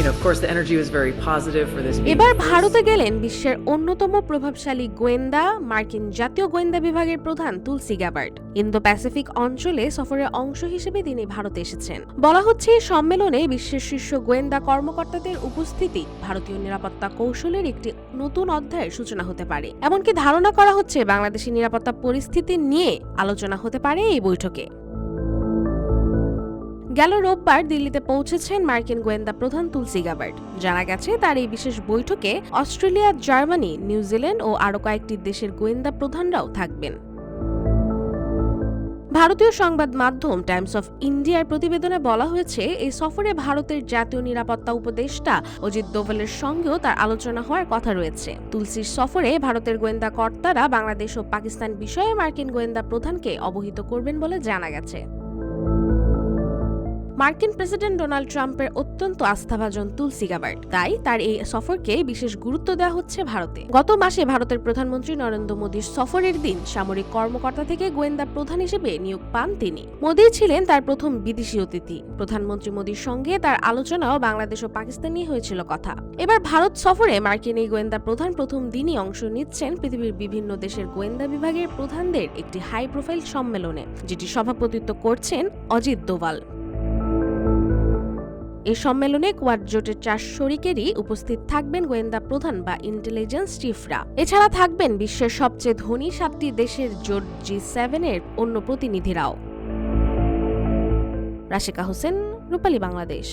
Of course, the energy was very positive for this. এবার ভারতে গেলেন বিশ্বের অন্যতম প্রভাবশালী গোয়েন্দা মার্কিন জাতীয় গোয়েন্দা বিভাগের প্রধান তুলসি গ্যাবার্ড। ইন্দো প্যাসিফিক অঞ্চলে সফরের অংশ হিসেবে তিনি ভারতে এসেছেন। বলা হচ্ছে এই সম্মেলনে বিশ্বের শীর্ষ গোয়েন্দা কর্মকর্তাদের উপস্থিতি ভারতীয় নিরাপত্তা কৌশলের একটি নতুন অধ্যায়ের সূচনা হতে পারে। এমনকি ধারণা করা হচ্ছে বাংলাদেশের নিরাপত্তা পরিস্থিতি নিয়ে আলোচনা হতে পারে এই বৈঠকে। গেল রোববার দিল্লিতে পৌঁছেছেন মার্কিন গোয়েন্দা প্রধান তুলসি গ্যাবার্ড। জানা গেছে তার এই বিশেষ বৈঠকে অস্ট্রেলিয়া, জার্মানি, নিউজিল্যান্ড ও আরও কয়েকটি দেশের গোয়েন্দা প্রধানরাও থাকবেন। ভারতীয় সংবাদ মাধ্যম টাইমস অফ ইন্ডিয়ার প্রতিবেদনে বলা হয়েছে এই সফরে ভারতের জাতীয় নিরাপত্তা উপদেষ্টা অজিত দোভালের সঙ্গেও তার আলোচনা হওয়ার কথা রয়েছে। তুলসির সফরে ভারতের গোয়েন্দা কর্তারা বাংলাদেশ ও পাকিস্তান বিষয়ে মার্কিন গোয়েন্দা প্রধানকে অবহিত করবেন বলে জানা গেছে। মার্কিন প্রেসিডেন্ট ডোনাল্ড ট্রাম্পের অত্যন্ত আস্থাভাজন তুলসি গ্যাবার্ড, তাই তার এই সফরকে বিশেষ গুরুত্ব দেওয়া হচ্ছে ভারতে। গত মাসে ভারতের প্রধানমন্ত্রী নরেন্দ্র মোদীর সফরের দিন সামরিক কর্মকর্তা থেকে গোয়েন্দা প্রধান হিসেবে নিয়োগ পান তিনি। মোদী ছিলেন তার প্রথম বিদেশি অতিথি। প্রধানমন্ত্রী মোদীর সঙ্গে তার আলোচনাও বাংলাদেশ ও পাকিস্তান নিয়ে হয়েছিল কথা। এবার ভারত সফরে মার্কিন এই গোয়েন্দা প্রধান প্রথম দিনই অংশ নিচ্ছেন পৃথিবীর বিভিন্ন দেশের গোয়েন্দা বিভাগের প্রধানদের একটি হাই প্রোফাইল সম্মেলনে, যেটি সভাপতিত্ব করছেন অজিত দোভাল। এই সম্মেলনে কোয়াড জোটের 4 শরিকেরই উপস্থিত থাকবেন গোয়েন্দা প্রধান বা ইন্টেলিজেন্স চিফরা। এছাড়া থাকবেন বিশ্বের সবচেয়ে ধনী 7টি দেশের জোট G7 এর অন্য প্রতিনিধিরাও। রাশিকা হোসেন, রূপালী বাংলাদেশ।